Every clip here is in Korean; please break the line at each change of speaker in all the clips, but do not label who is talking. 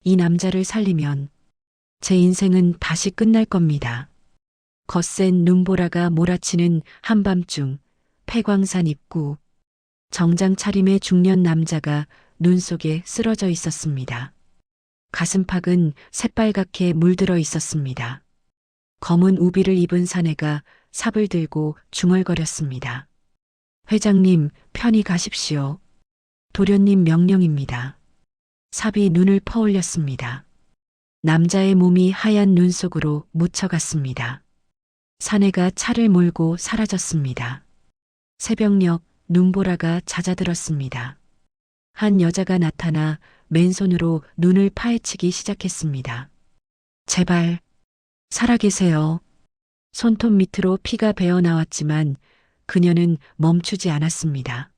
이 남자를 살리면 제 인생은 다시 끝날 겁니다. 거센 눈보라가 몰아치는 한밤중 폐광산 입구, 정장 차림의 중년 남자가 눈 속에 쓰러져 있었습니다. 가슴팍은 새빨갛게 물들어 있었습니다. 검은 우비를 입은 사내가 삽을 들고 중얼거렸습니다. 회장님, 편히 가십시오. 도련님 명령입니다. 삽이 눈을 퍼올렸습니다. 남자의 몸이 하얀 눈 속으로 묻혀갔습니다. 사내가 차를 몰고 사라졌습니다. 새벽녘 눈보라가 잦아들었습니다. 한 여자가 나타나 맨손으로 눈을 파헤치기 시작했습니다. 제발, 살아계세요. 손톱 밑으로 피가 배어 나왔지만 그녀는 멈추지 않았습니다.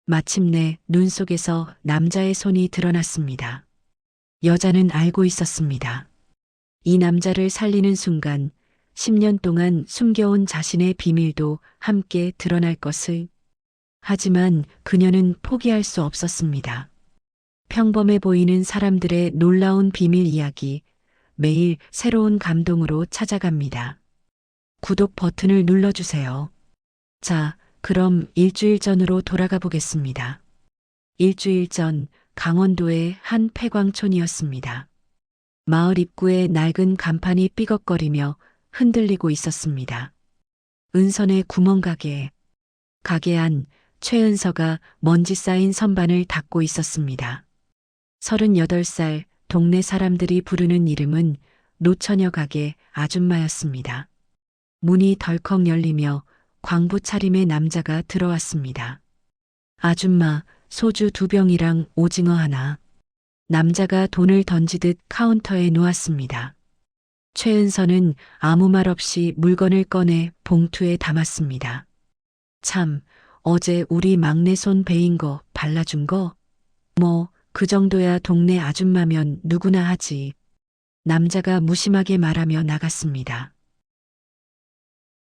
마침내 눈 속에서 남자의 손이 드러났습니다. 여자는 알고 있었습니다. 이 남자를 살리는 순간 10년 동안 숨겨온 자신의 비밀도 함께 드러날 것을. 하지만 그녀는 포기할 수 없었습니다. 평범해 보이는 사람들의 놀라운 비밀 이야기, 매일 새로운 감동으로 찾아갑니다. 구독 버튼을 눌러주세요. 자, 그럼 일주일 전으로 돌아가 보겠습니다. 일주일 전 강원도의 한 폐광촌이었습니다. 마을 입구에 낡은 간판이 삐걱거리며 흔들리고 있었습니다. 은선의 구멍가게. 가게 안 최은서가 먼지 쌓인 선반을 닦고 있었습니다. 38살 동네 사람들이 부르는 이름은 노처녀 가게 아줌마였습니다. 문이 덜컥 열리며 광부 차림의 남자가 들어왔습니다. 아줌마, 소주 2병이랑 오징어 하나. 남자가 돈을 던지듯 카운터에 놓았습니다. 최은서는 아무 말 없이 물건을 꺼내 봉투에 담았습니다. 참, 어제 우리 막내 손 베인 거 발라준 거? 뭐, 그 정도야 동네 아줌마면 누구나 하지. 남자가 무심하게 말하며 나갔습니다.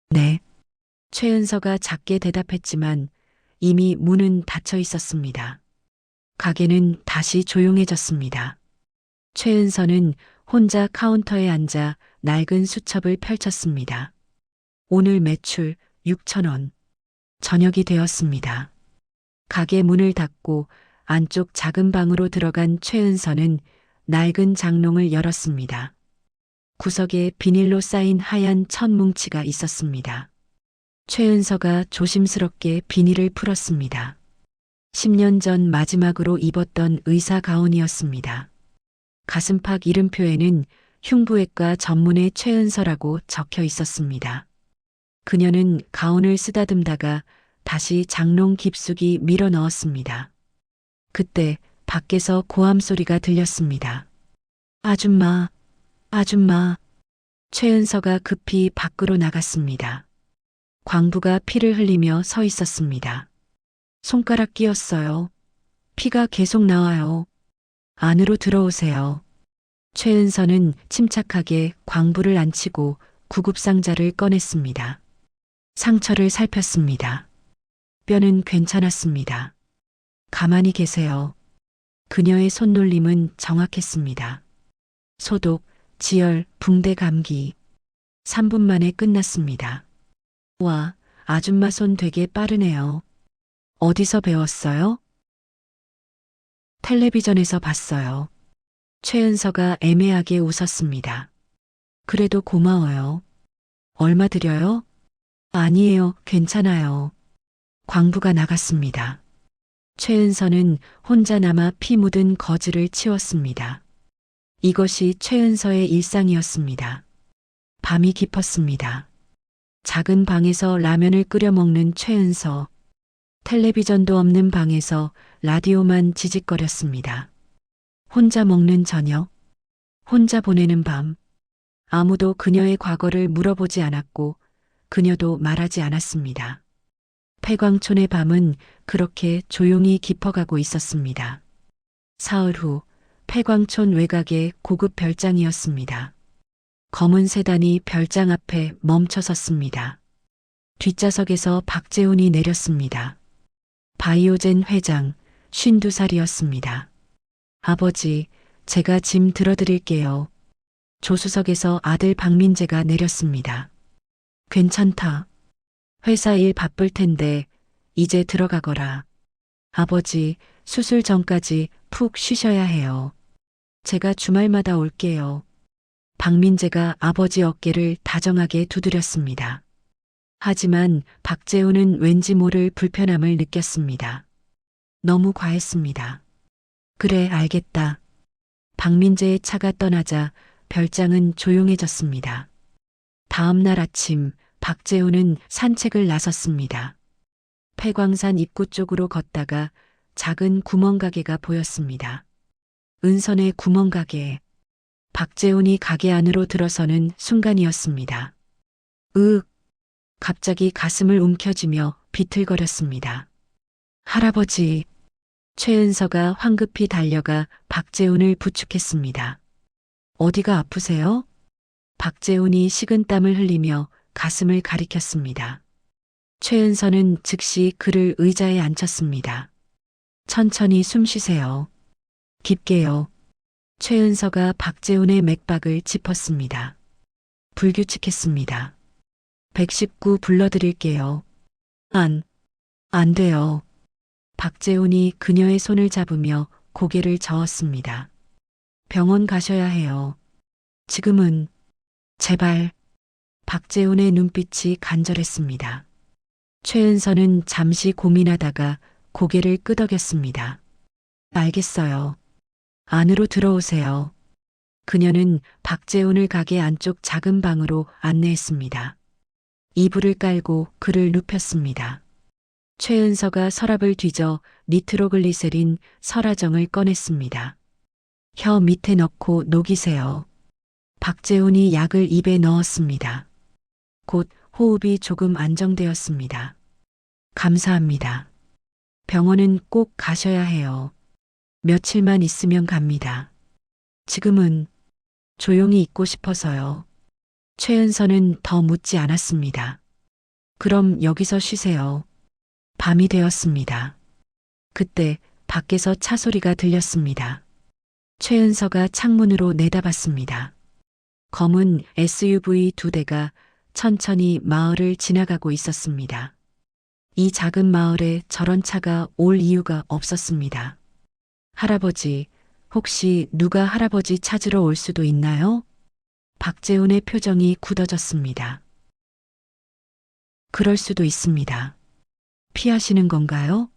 네. 최은서가 작게 대답했지만 이미 문은 닫혀 있었습니다. 가게는 다시 조용해졌습니다. 최은서는 혼자 카운터에 앉아 낡은 수첩을 펼쳤습니다. 오늘 매출 6,000원. 저녁이 되었습니다. 가게 문을 닫고 안쪽 작은 방으로 들어간 최은서는 낡은 장롱을 열었습니다. 구석에 비닐로 쌓인 하얀 천 뭉치가 있었습니다. 최은서가 조심스럽게 비닐을 풀었습니다. 10년 전 마지막으로 입었던 의사 가운이었습니다. 가슴팍 이름표에는 흉부외과 전문의 최은서라고 적혀 있었습니다. 그녀는 가운을 쓰다듬다가 다시 장롱 깊숙이 밀어 넣었습니다. 그때 밖에서 고함 소리가 들렸습니다. 아줌마, 아줌마. 최은서가 급히 밖으로 나갔습니다. 광부가 피를 흘리며 서 있었습니다. 손가락 끼었어요. 피가 계속 나와요. 안으로 들어오세요. 최은서는 침착하게 광부를 앉히고 구급상자를 꺼냈습니다. 상처를 살폈습니다. 뼈는 괜찮았습니다. 가만히 계세요. 그녀의 손놀림은 정확했습니다. 소독, 지혈, 붕대 감기. 3분 만에 끝났습니다. 와, 아줌마 손 되게 빠르네요. 어디서 배웠어요? 텔레비전에서 봤어요. 최은서가 애매하게 웃었습니다. 그래도 고마워요. 얼마 드려요? 아니에요, 괜찮아요. 광부가 나갔습니다. 최은서는 혼자 남아 피 묻은 거즈를 치웠습니다. 이것이 최은서의 일상이었습니다. 밤이 깊었습니다. 작은 방에서 라면을 끓여 먹는 최은서. 텔레비전도 없는 방에서 라디오만 지직거렸습니다. 혼자 먹는 저녁, 혼자 보내는 밤. 아무도 그녀의 과거를 물어보지 않았고 그녀도 말하지 않았습니다. 폐광촌의 밤은 그렇게 조용히 깊어가고 있었습니다. 사흘 후 폐광촌 외곽의 고급 별장이었습니다. 검은 세단이 별장 앞에 멈춰 섰습니다. 뒷좌석에서 박재훈이 내렸습니다. 바이오젠 회장, 52살이었습니다. 아버지, 제가 짐 들어드릴게요. 조수석에서 아들 박민재가 내렸습니다. 괜찮다. 회사 일 바쁠 텐데 이제 들어가거라. 아버지, 수술 전까지 푹 쉬셔야 해요. 제가 주말마다 올게요. 박민재가 아버지 어깨를 다정하게 두드렸습니다. 하지만 박재훈은 왠지 모를 불편함을 느꼈습니다. 너무 과했습니다. 그래, 알겠다. 박민재의 차가 떠나자 별장은 조용해졌습니다. 다음 날 아침 박재훈은 산책을 나섰습니다. 폐광산 입구 쪽으로 걷다가 작은 구멍가게가 보였습니다. 은선의 구멍가게. 박재훈이 가게 안으로 들어서는 순간이었습니다. 갑자기 가슴을 움켜쥐며 비틀거렸습니다. 할아버지. 최은서가 황급히 달려가 박재훈을 부축했습니다. 어디가 아프세요? 박재훈이 식은땀을 흘리며 가슴을 가리켰습니다. 최은서는 즉시 그를 의자에 앉혔습니다. 천천히 숨 쉬세요. 깊게요. 최은서가 박재훈의 맥박을 짚었습니다. 불규칙했습니다. 119 불러드릴게요. 안 돼요. 박재훈이 그녀의 손을 잡으며 고개를 저었습니다. 병원 가셔야 해요. 지금은 제발. 박재훈의 눈빛이 간절했습니다. 최은서는 잠시 고민하다가 고개를 끄덕였습니다. 알겠어요. 안으로 들어오세요. 그녀는 박재훈을 가게 안쪽 작은 방으로 안내했습니다. 이불을 깔고 그를 눕혔습니다. 최은서가 서랍을 뒤져 니트로글리세린 설화정을 꺼냈습니다. 혀 밑에 넣고 녹이세요. 박재훈이 약을 입에 넣었습니다. 곧 호흡이 조금 안정되었습니다. 감사합니다. 병원은 꼭 가셔야 해요. 며칠만 있으면 갑니다. 지금은 조용히 있고 싶어서요. 최은서는 더 묻지 않았습니다. 그럼 여기서 쉬세요. 밤이 되었습니다. 그때 밖에서 차 소리가 들렸습니다. 최은서가 창문으로 내다봤습니다. 검은 SUV 2대가 천천히 마을을 지나가고 있었습니다. 이 작은 마을에 저런 차가 올 이유가 없었습니다. 할아버지, 혹시 누가 할아버지 찾으러 올 수도 있나요? 박재훈의 표정이 굳어졌습니다. 그럴 수도 있습니다. 피하시는 건가요?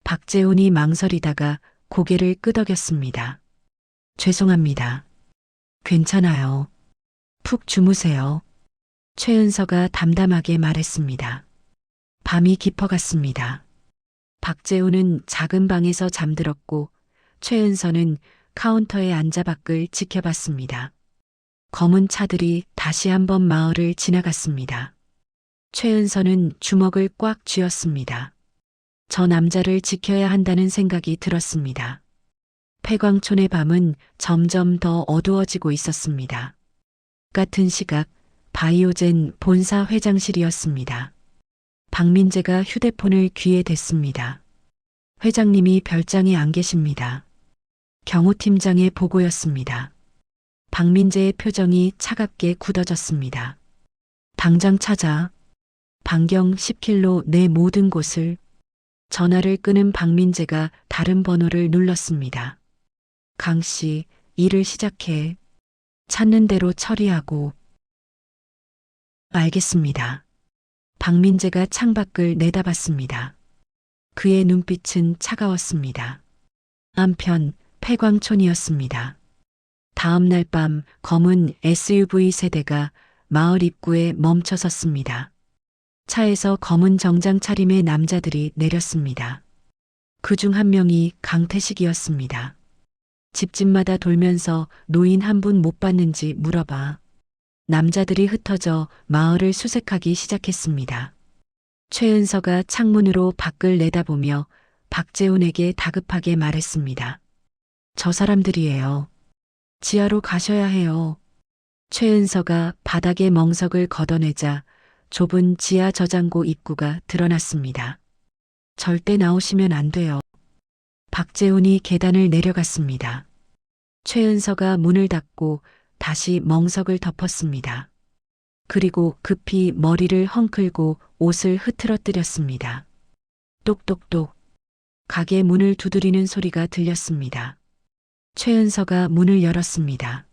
박재훈이 망설이다가 고개를 끄덕였습니다. 죄송합니다. 괜찮아요. 푹 주무세요. 최은서가 담담하게 말했습니다. 밤이 깊어갔습니다. 박재훈은 작은 방에서 잠들었고 최은서는 카운터에 앉아 밖을 지켜봤습니다. 검은 차들이 다시 한번 마을을 지나갔습니다. 최은서는 주먹을 꽉 쥐었습니다. 저 남자를 지켜야 한다는 생각이 들었습니다. 폐광촌의 밤은 점점 더 어두워지고 있었습니다. 같은 시각 바이오젠 본사 회장실이었습니다. 박민재가 휴대폰을 귀에 댔습니다. 회장님이 별장에 안 계십니다. 경호팀장의 보고였습니다. 박민재의 표정이 차갑게 굳어졌습니다. 당장 찾아. 반경 10km 내 모든 곳을. 전화를 끄는 박민재가 다른 번호를 눌렀습니다. 강 씨, 일을 시작해. 찾는 대로 처리하고. 알겠습니다. 박민재가 창밖을 내다봤습니다. 그의 눈빛은 차가웠습니다. 한편 폐광촌이었습니다. 다음 날 밤 검은 SUV 세대가 마을 입구에 멈춰 섰습니다. 차에서 검은 정장 차림의 남자들이 내렸습니다. 그중 한 명이 강태식이었습니다. 집집마다 돌면서 노인 한 분 못 봤는지 물어봐. 남자들이 흩어져 마을을 수색하기 시작했습니다. 최은서가 창문으로 밖을 내다보며 박재훈에게 다급하게 말했습니다. 저 사람들이에요. 지하로 가셔야 해요. 최은서가 바닥에 멍석을 걷어내자 좁은 지하 저장고 입구가 드러났습니다. 절대 나오시면 안 돼요. 박재훈이 계단을 내려갔습니다. 최은서가 문을 닫고 다시 멍석을 덮었습니다. 그리고 급히 머리를 헝클고 옷을 흐트러뜨렸습니다. 똑똑똑. 가게 문을 두드리는 소리가 들렸습니다. 최은서가 문을 열었습니다.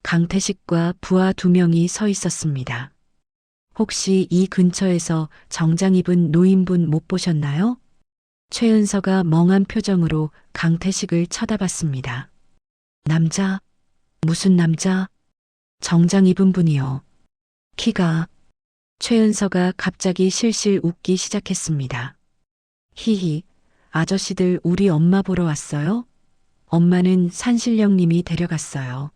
강태식과 부하 2명이 서 있었습니다. 혹시 이 근처에서 정장 입은 노인분 못 보셨나요? 최은서가 멍한 표정으로 강태식을 쳐다봤습니다. 남자? 무슨 남자? 정장 입은 분이요. 키가. 최은서가 갑자기 실실 웃기 시작했습니다. 히히, 아저씨들 우리 엄마 보러 왔어요? 엄마는 산신령님이 데려갔어요.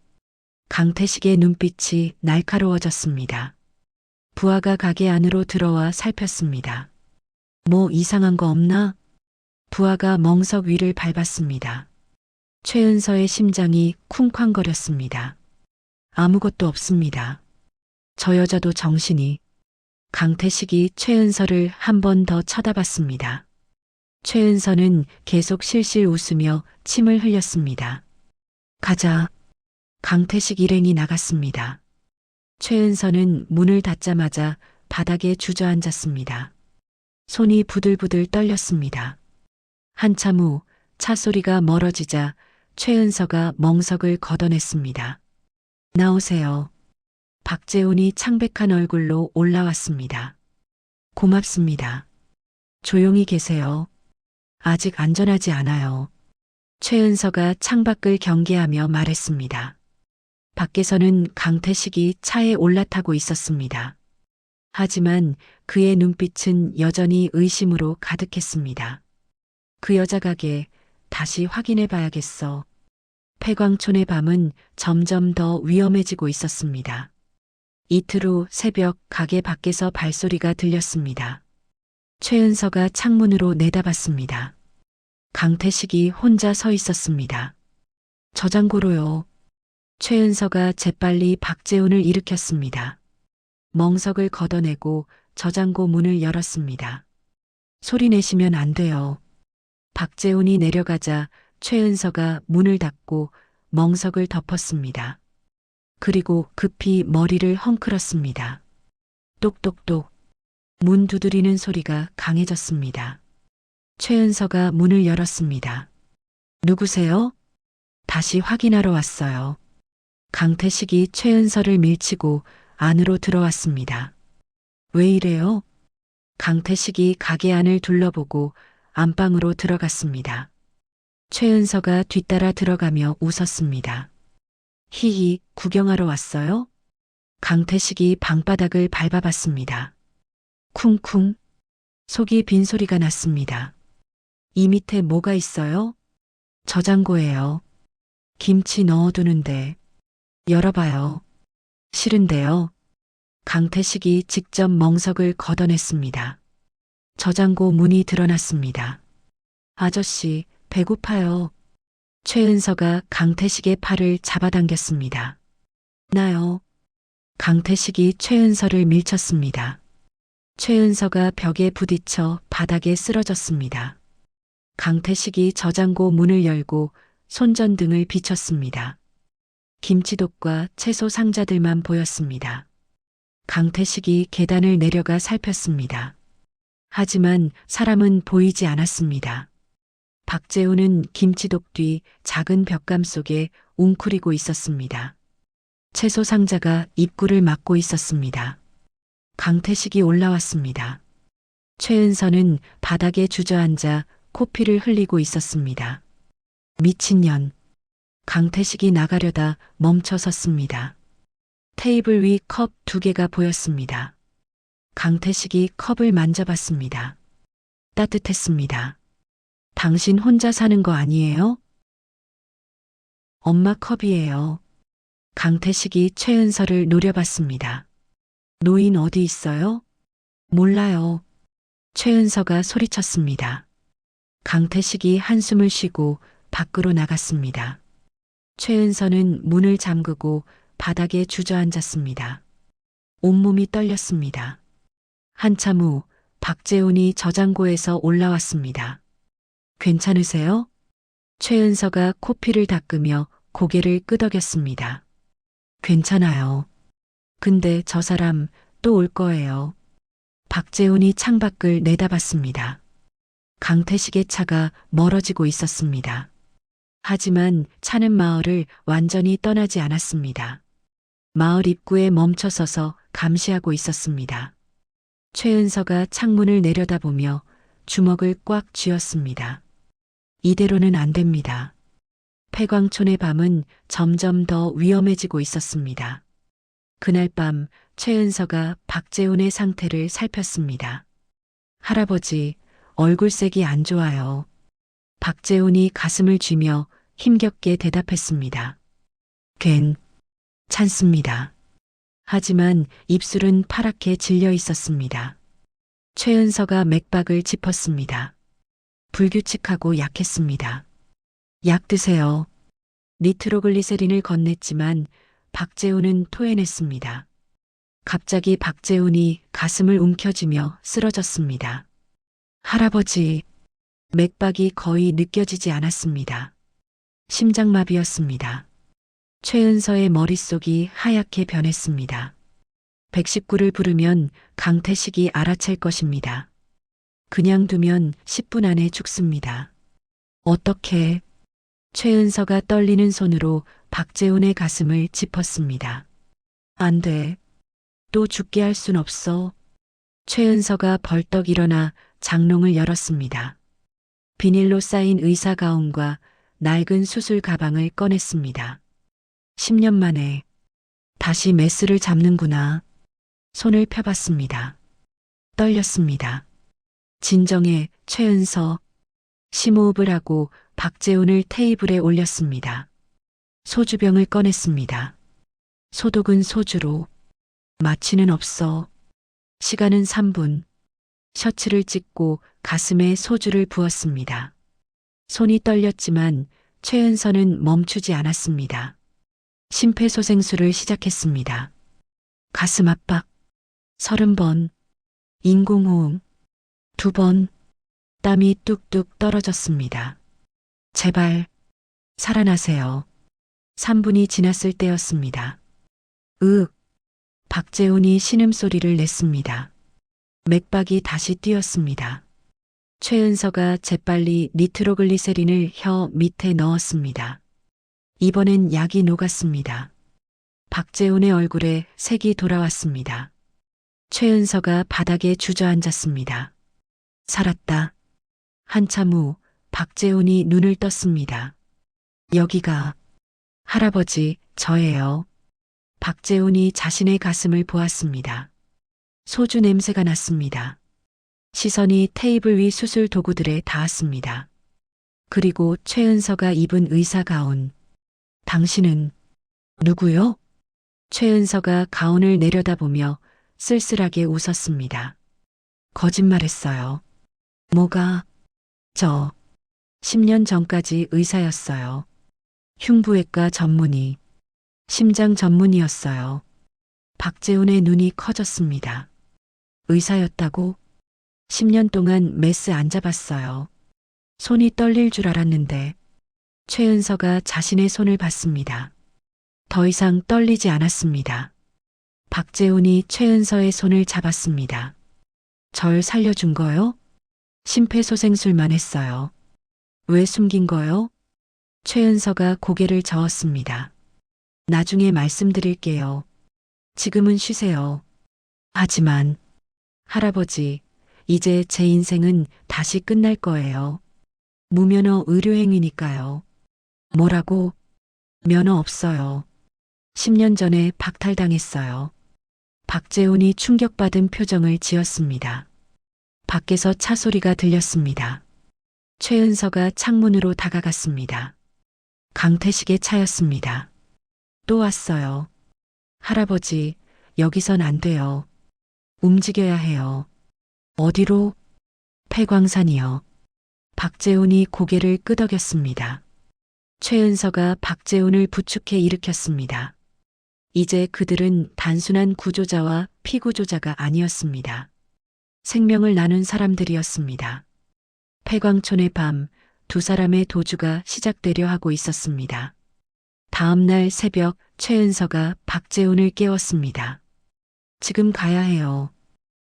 강태식의 눈빛이 날카로워졌습니다. 부하가 가게 안으로 들어와 살폈습니다. 뭐 이상한 거 없나? 부하가 멍석 위를 밟았습니다. 최은서의 심장이 쿵쾅거렸습니다. 아무것도 없습니다. 저 여자도 정신이. 강태식이 최은서를 한 번 더 쳐다봤습니다. 최은서는 계속 실실 웃으며 침을 흘렸습니다. 가자. 강태식 일행이 나갔습니다. 최은서는 문을 닫자마자 바닥에 주저앉았습니다. 손이 부들부들 떨렸습니다. 한참 후 차 소리가 멀어지자 최은서가 멍석을 걷어냈습니다. 나오세요. 박재훈이 창백한 얼굴로 올라왔습니다. 고맙습니다. 조용히 계세요. 아직 안전하지 않아요. 최은서가 창밖을 경계하며 말했습니다. 밖에서는 강태식이 차에 올라타고 있었습니다. 하지만 그의 눈빛은 여전히 의심으로 가득했습니다. 그 여자 가게 다시 확인해 봐야겠어. 폐광촌의 밤은 점점 더 위험해지고 있었습니다. 이틀 후 새벽 가게 밖에서 발소리가 들렸습니다. 최은서가 창문으로 내다봤습니다. 강태식이 혼자 서 있었습니다. 저장고로요. 최은서가 재빨리 박재훈을 일으켰습니다. 멍석을 걷어내고 저장고 문을 열었습니다. 소리 내시면 안 돼요. 박재훈이 내려가자 최은서가 문을 닫고 멍석을 덮었습니다. 그리고 급히 머리를 헝클었습니다. 똑똑똑. 문 두드리는 소리가 강해졌습니다. 최은서가 문을 열었습니다. 누구세요? 다시 확인하러 왔어요. 강태식이 최은서를 밀치고 안으로 들어왔습니다. 왜 이래요? 강태식이 가게 안을 둘러보고 안방으로 들어갔습니다. 최은서가 뒤따라 들어가며 웃었습니다. 히히, 구경하러 왔어요? 강태식이 방바닥을 밟아봤습니다. 쿵쿵. 속이 빈 소리가 났습니다. 이 밑에 뭐가 있어요? 저장고예요. 김치 넣어두는데. 열어봐요. 싫은데요. 강태식이 직접 멍석을 걷어냈습니다. 저장고 문이 드러났습니다. 아저씨, 배고파요. 최은서가 강태식의 팔을 잡아당겼습니다. 나요. 강태식이 최은서를 밀쳤습니다. 최은서가 벽에 부딪혀 바닥에 쓰러졌습니다. 강태식이 저장고 문을 열고 손전등을 비췄습니다. 김치독과 채소 상자들만 보였습니다. 강태식이 계단을 내려가 살폈습니다. 하지만 사람은 보이지 않았습니다. 박재훈은 김치독 뒤 작은 벽감 속에 웅크리고 있었습니다. 채소 상자가 입구를 막고 있었습니다. 강태식이 올라왔습니다. 최은서는 바닥에 주저앉아 코피를 흘리고 있었습니다. 미친년. 강태식이 나가려다 멈춰 섰습니다. 테이블 위 컵 2개가 보였습니다. 강태식이 컵을 만져봤습니다. 따뜻했습니다. 당신 혼자 사는 거 아니에요? 엄마 컵이에요. 강태식이 최은서를 노려봤습니다. 노인 어디 있어요? 몰라요. 최은서가 소리쳤습니다. 강태식이 한숨을 쉬고 밖으로 나갔습니다. 최은서는 문을 잠그고 바닥에 주저앉았습니다. 온몸이 떨렸습니다. 한참 후 박재훈이 저장고에서 올라왔습니다. 괜찮으세요? 최은서가 코피를 닦으며 고개를 끄덕였습니다. 괜찮아요. 근데 저 사람 또 올 거예요. 박재훈이 창밖을 내다봤습니다. 강태식의 차가 멀어지고 있었습니다. 하지만 차는 마을을 완전히 떠나지 않았습니다. 마을 입구에 멈춰서서 감시하고 있었습니다. 최은서가 창문을 내려다보며 주먹을 꽉 쥐었습니다. 이대로는 안 됩니다. 폐광촌의 밤은 점점 더 위험해지고 있었습니다. 그날 밤 최은서가 박재훈의 상태를 살폈습니다. 할아버지, 얼굴색이 안 좋아요. 박재훈이 가슴을 쥐며 힘겹게 대답했습니다. 괜찮습니다. 하지만 입술은 파랗게 질려 있었습니다. 최은서가 맥박을 짚었습니다. 불규칙하고 약했습니다. 약 드세요. 니트로글리세린을 건넸지만 박재훈은 토해냈습니다. 갑자기 박재훈이 가슴을 움켜쥐며 쓰러졌습니다. 할아버지, 맥박이 거의 느껴지지 않았습니다. 심장마비였습니다. 최은서의 머릿속이 하얗게 변했습니다. 119를 부르면 강태식이 알아챌 것입니다. 그냥 두면 10분 안에 죽습니다. 어떻게? 최은서가 떨리는 손으로 박재훈의 가슴을 짚었습니다. 안 돼. 또 죽게 할 순 없어. 최은서가 벌떡 일어나 장롱을 열었습니다. 비닐로 쌓인 의사 가운과 낡은 수술 가방을 꺼냈습니다. 10년 만에 다시 메스를 잡는구나. 손을 펴봤습니다. 떨렸습니다. 진정해, 최은서. 심호흡을 하고 박재훈을 테이블에 올렸습니다. 소주병을 꺼냈습니다. 소독은 소주로. 마취는 없어. 시간은 3분. 셔츠를 찢고 가슴에 소주를 부었습니다. 손이 떨렸지만 최은서는 멈추지 않았습니다. 심폐소생술을 시작했습니다. 가슴 압박 30번, 인공호흡 2번, 땀이 뚝뚝 떨어졌습니다. 제발 살아나세요. 3분이 지났을 때였습니다. 박재훈이 신음소리를 냈습니다. 맥박이 다시 뛰었습니다. 최은서가 재빨리 니트로글리세린을 혀 밑에 넣었습니다. 이번엔 약이 녹았습니다. 박재훈의 얼굴에 색이 돌아왔습니다. 최은서가 바닥에 주저앉았습니다. 살았다. 한참 후 박재훈이 눈을 떴습니다. 여기가 할아버지, 저예요. 박재훈이 자신의 가슴을 보았습니다. 소주 냄새가 났습니다. 시선이 테이블 위 수술 도구들에 닿았습니다. 그리고 최은서가 입은 의사 가운. 당신은 누구요? 최은서가 가운을 내려다보며 쓸쓸하게 웃었습니다. 거짓말했어요. 뭐가? 저 10년 전까지 의사였어요. 흉부외과 전문의, 심장 전문의였어요. 박재훈의 눈이 커졌습니다. 의사였다고? 10년 동안 메스 안 잡았어요. 손이 떨릴 줄 알았는데 최은서가 자신의 손을 봤습니다. 더 이상 떨리지 않았습니다. 박재훈이 최은서의 손을 잡았습니다. 절 살려준 거요? 심폐소생술만 했어요. 왜 숨긴 거요? 최은서가 고개를 저었습니다. 나중에 말씀드릴게요. 지금은 쉬세요. 하지만 할아버지, 이제 제 인생은 다시 끝날 거예요. 무면허 의료행위니까요. 뭐라고? 면허 없어요. 10년 전에 박탈당했어요. 박재훈이 충격받은 표정을 지었습니다. 밖에서 차 소리가 들렸습니다. 최은서가 창문으로 다가갔습니다. 강태식의 차였습니다. 또 왔어요. 할아버지, 여기선 안 돼요. 움직여야 해요. 어디로? 폐광산이요. 박재훈이 고개를 끄덕였습니다. 최은서가 박재훈을 부축해 일으켰습니다. 이제 그들은 단순한 구조자와 피구조자가 아니었습니다. 생명을 나눈 사람들이었습니다. 폐광촌의 밤, 두 사람의 도주가 시작되려 하고 있었습니다. 다음 날 새벽 최은서가 박재훈을 깨웠습니다. 지금 가야 해요.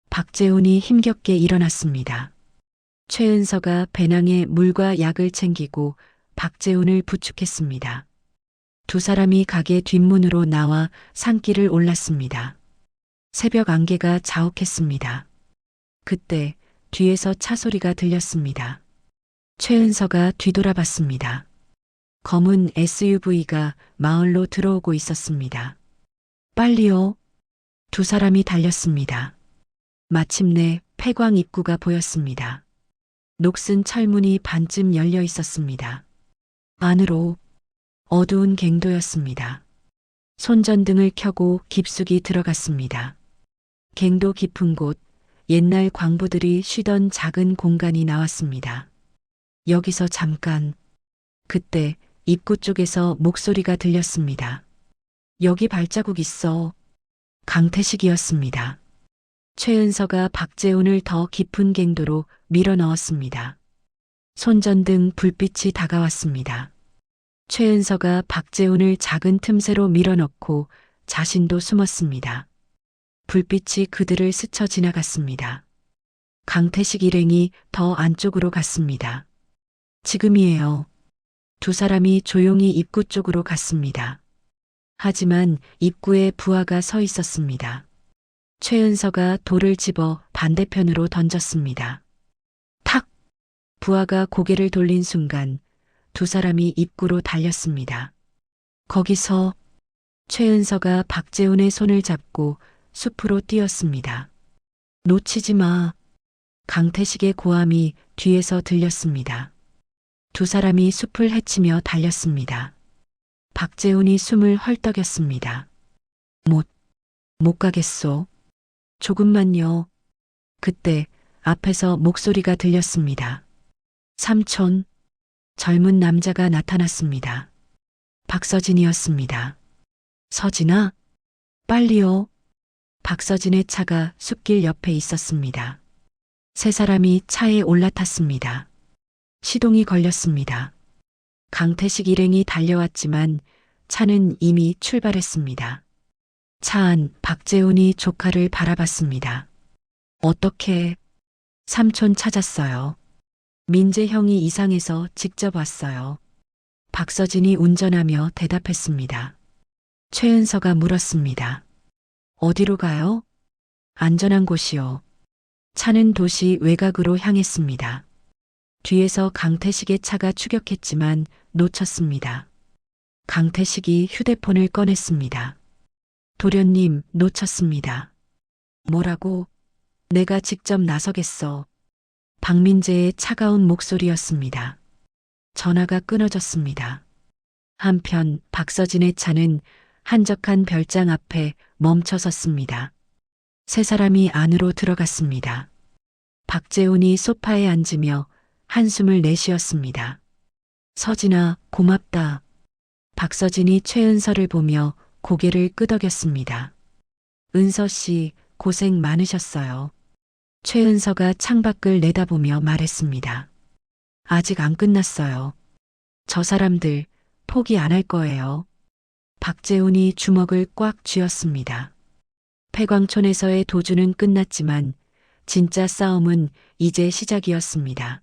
박재훈이 힘겹게 일어났습니다. 최은서가 배낭에 물과 약을 챙기고 박재훈을 부축했습니다. 두 사람이 가게 뒷문으로 나와 산길을 올랐습니다. 새벽 안개가 자욱했습니다. 그때 뒤에서 차 소리가 들렸습니다. 최은서가 뒤돌아봤습니다. 검은 SUV가 마을로 들어오고 있었습니다. 빨리요. 두 사람이 달렸습니다. 마침내 폐광 입구가 보였습니다. 녹슨 철문이 반쯤 열려 있었습니다. 안으로 어두운 갱도였습니다. 손전등을 켜고 깊숙이 들어갔습니다. 갱도 깊은 곳, 옛날 광부들이 쉬던 작은 공간이 나왔습니다. 여기서 잠깐. 그때 입구 쪽에서 목소리가 들렸습니다. 여기 발자국 있어. 강태식이었습니다. 최은서가 박재훈을 더 깊은 갱도로 밀어 넣었습니다. 손전등 불빛이 다가왔습니다. 최은서가 박재훈을 작은 틈새로 밀어넣고 자신도 숨었습니다. 불빛이 그들을 스쳐 지나갔습니다. 강태식 일행이 더 안쪽으로 갔습니다. 지금이에요. 두 사람이 조용히 입구 쪽으로 갔습니다. 하지만 입구에 부하가 서 있었습니다. 최은서가 돌을 집어 반대편으로 던졌습니다. 탁! 부하가 고개를 돌린 순간 두 사람이 입구로 달렸습니다. 거기서 최은서가 박재훈의 손을 잡고 숲으로 뛰었습니다. 놓치지 마. 강태식의 고함이 뒤에서 들렸습니다. 두 사람이 숲을 헤치며 달렸습니다. 박재훈이 숨을 헐떡였습니다. 못 가겠소. 조금만요. 그때 앞에서 목소리가 들렸습니다. 삼촌. 젊은 남자가 나타났습니다. 박서진이었습니다. 서진아, 빨리요. 박서진의 차가 숲길 옆에 있었습니다. 세 사람이 차에 올라탔습니다. 시동이 걸렸습니다. 강태식 일행이 달려왔지만 차는 이미 출발했습니다. 차 안 박재훈이 조카를 바라봤습니다. 어떻게? 삼촌 찾았어요. 민재 형이 이상해서 직접 왔어요. 박서진이 운전하며 대답했습니다. 최은서가 물었습니다. 어디로 가요? 안전한 곳이요. 차는 도시 외곽으로 향했습니다. 뒤에서 강태식의 차가 추격했지만 놓쳤습니다. 강태식이 휴대폰을 꺼냈습니다. 도련님, 놓쳤습니다. 뭐라고? 내가 직접 나서겠어. 박민재의 차가운 목소리였습니다. 전화가 끊어졌습니다. 한편 박서진의 차는 한적한 별장 앞에 멈춰 섰습니다. 세 사람이 안으로 들어갔습니다. 박재훈이 소파에 앉으며 한숨을 내쉬었습니다. 서진아, 고맙다. 박서진이 최은서를 보며 고개를 끄덕였습니다. 은서 씨, 고생 많으셨어요. 최은서가 창밖을 내다보며 말했습니다. 아직 안 끝났어요. 저 사람들 포기 안 할 거예요. 박재훈이 주먹을 꽉 쥐었습니다. 폐광촌에서의 도주는 끝났지만 진짜 싸움은 이제 시작이었습니다.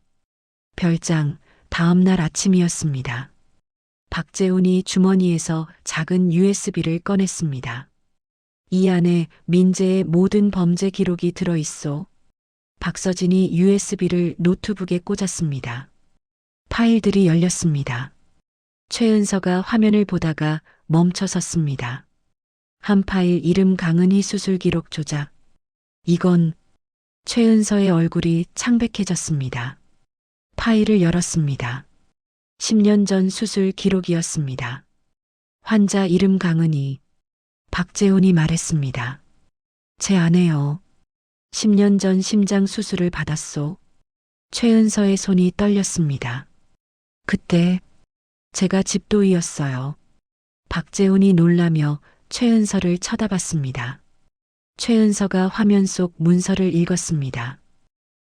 별장, 다음 날 아침이었습니다. 박재훈이 주머니에서 작은 USB를 꺼냈습니다. 이 안에 민재의 모든 범죄 기록이 들어있어. 박서진이 USB를 노트북에 꽂았습니다. 파일들이 열렸습니다. 최은서가 화면을 보다가 멈춰 섰습니다. 한 파일 이름 강은희 수술 기록 조작. 이건 최은서의 얼굴이 창백해졌습니다. 파일을 열었습니다. 10년 전 수술 기록이었습니다. 환자 이름 강은희. 박재훈이 말했습니다. 제 아내요. 10년 전 심장 수술을 받았소. 최은서의 손이 떨렸습니다. 그때 제가 집도이였어요. 박재훈이 놀라며 최은서를 쳐다봤습니다. 최은서가 화면 속 문서를 읽었습니다.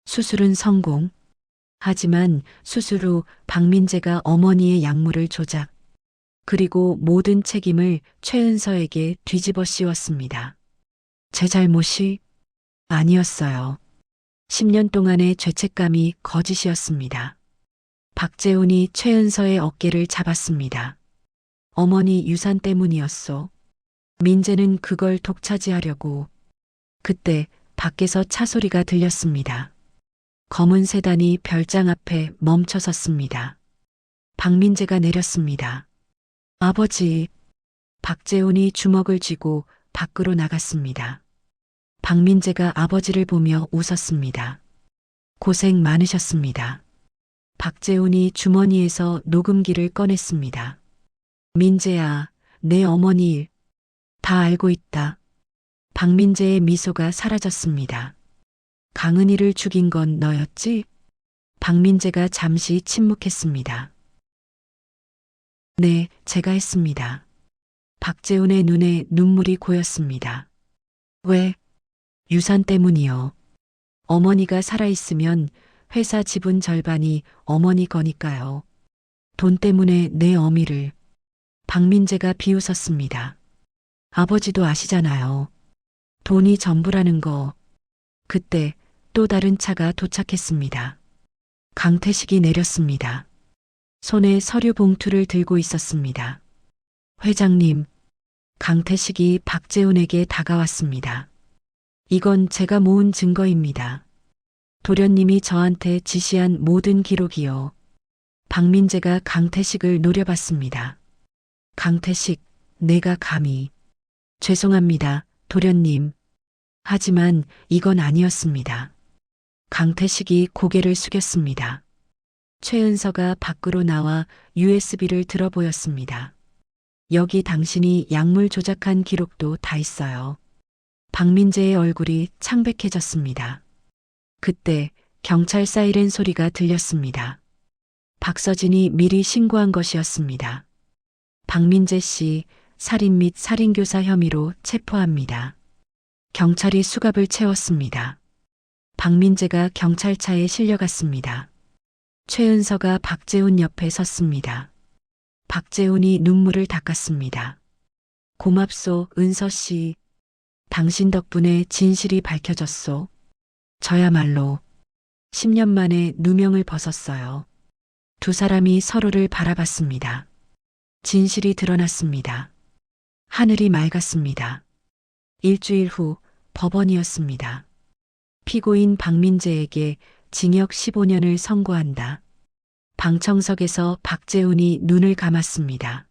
수술은 성공. 하지만 수술 후 박민재가 어머니의 약물을 조작. 그리고 모든 책임을 최은서에게 뒤집어 씌웠습니다. 제 잘못이 아니었어요. 10년 동안의 죄책감이 거짓이었습니다. 박재훈이 최은서의 어깨를 잡았습니다. 어머니 유산 때문이었소. 민재는 그걸 독차지하려고. 그때 밖에서 차 소리가 들렸습니다. 검은 세단이 별장 앞에 멈춰 섰습니다. 박민재가 내렸습니다. 아버지. 박재훈이 주먹을 쥐고 밖으로 나갔습니다. 박민재가 아버지를 보며 웃었습니다. 고생 많으셨습니다. 박재훈이 주머니에서 녹음기를 꺼냈습니다. 민재야, 내 어머니 일 다 알고 있다. 박민재의 미소가 사라졌습니다. 강은희를 죽인 건 너였지? 박민재가 잠시 침묵했습니다. 네, 제가 했습니다. 박재훈의 눈에 눈물이 고였습니다. 왜? 유산 때문이요. 어머니가 살아있으면 회사 지분 절반이 어머니 거니까요. 돈 때문에 내 어미를. 박민재가 비웃었습니다. 아버지도 아시잖아요. 돈이 전부라는 거. 그때 또 다른 차가 도착했습니다. 강태식이 내렸습니다. 손에 서류 봉투를 들고 있었습니다. 회장님, 강태식이 박재훈에게 다가왔습니다. 이건 제가 모은 증거입니다. 도련님이 저한테 지시한 모든 기록이요. 박민재가 강태식을 노려봤습니다. 강태식, 내가 감히. 죄송합니다, 도련님. 하지만 이건 아니었습니다. 강태식이 고개를 숙였습니다. 최은서가 밖으로 나와 USB를 들어 보였습니다. 여기 당신이 약물 조작한 기록도 다 있어요. 박민재의 얼굴이 창백해졌습니다. 그때 경찰 사이렌 소리가 들렸습니다. 박서진이 미리 신고한 것이었습니다. 박민재 씨 살인 및 살인교사 혐의로 체포합니다. 경찰이 수갑을 채웠습니다. 박민재가 경찰차에 실려갔습니다. 최은서가 박재훈 옆에 섰습니다. 박재훈이 눈물을 닦았습니다. 고맙소, 은서 씨. 당신 덕분에 진실이 밝혀졌소. 저야말로 10년 만에 누명을 벗었어요. 두 사람이 서로를 바라봤습니다. 진실이 드러났습니다. 하늘이 맑았습니다. 일주일 후 법원이었습니다. 피고인 박민재에게 징역 15년을 선고한다. 방청석에서 박재훈이 눈을 감았습니다.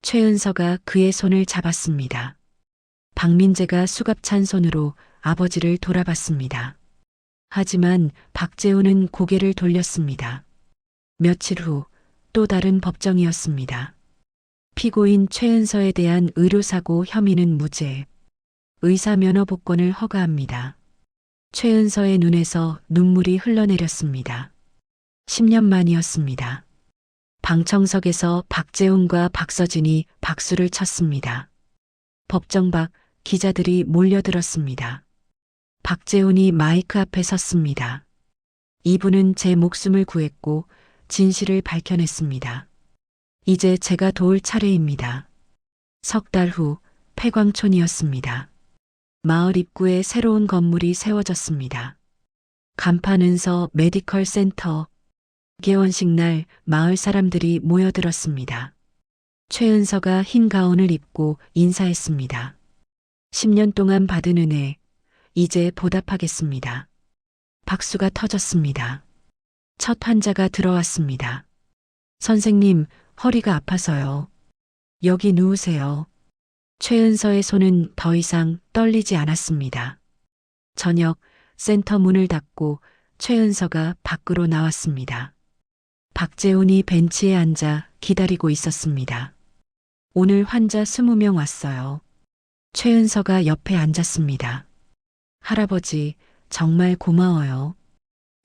최은서가 그의 손을 잡았습니다. 박민재가 수갑찬 손으로 아버지를 돌아봤습니다. 하지만 박재훈은 고개를 돌렸습니다. 며칠 후 또 다른 법정이었습니다. 피고인 최은서에 대한 의료사고 혐의는 무죄. 의사 면허 복권을 허가합니다. 최은서의 눈에서 눈물이 흘러내렸습니다. 10년 만이었습니다. 방청석에서 박재훈과 박서진이 박수를 쳤습니다. 법정 밖 기자들이 몰려들었습니다. 박재훈이 마이크 앞에 섰습니다. 이분은 제 목숨을 구했고 진실을 밝혀냈습니다. 이제 제가 도울 차례입니다. 석 달 후 폐광촌이었습니다. 마을 입구에 새로운 건물이 세워졌습니다. 간판 은서 메디컬 센터. 개원식 날 마을 사람들이 모여들었습니다. 최은서가 흰 가운을 입고 인사했습니다. 10년 동안 받은 은혜, 이제 보답하겠습니다. 박수가 터졌습니다. 첫 환자가 들어왔습니다. 선생님, 허리가 아파서요. 여기 누우세요. 최은서의 손은 더 이상 떨리지 않았습니다. 저녁 센터 문을 닫고 최은서가 밖으로 나왔습니다. 박재훈이 벤치에 앉아 기다리고 있었습니다. 오늘 환자 20명 왔어요. 최은서가 옆에 앉았습니다. 할아버지, 정말 고마워요.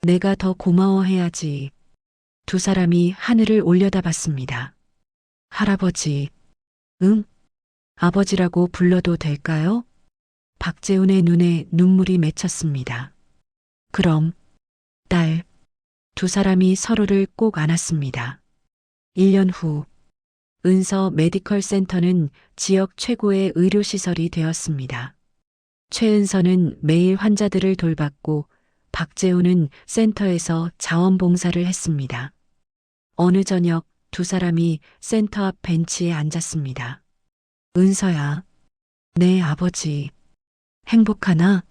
내가 더 고마워해야지. 두 사람이 하늘을 올려다봤습니다. 할아버지, 응? 아버지라고 불러도 될까요? 박재훈의 눈에 눈물이 맺혔습니다. 그럼, 딸. 두 사람이 서로를 꼭 안았습니다. 1년 후, 은서 메디컬 센터는 지역 최고의 의료시설이 되었습니다. 최은서는 매일 환자들을 돌봤고 박재우는 센터에서 자원봉사를 했습니다. 어느 저녁 두 사람이 센터 앞 벤치에 앉았습니다. 은서야, 네, 아버지. 행복하나?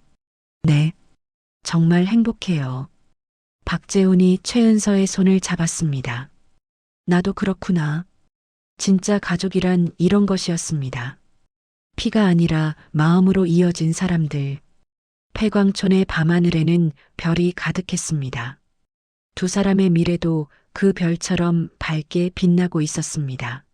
네, 정말 행복해요. 박재훈이 최은서의 손을 잡았습니다. 나도 그렇구나. 진짜 가족이란 이런 것이었습니다. 피가 아니라 마음으로 이어진 사람들. 폐광촌의 밤하늘에는 별이 가득했습니다. 두 사람의 미래도 그 별처럼 밝게 빛나고 있었습니다.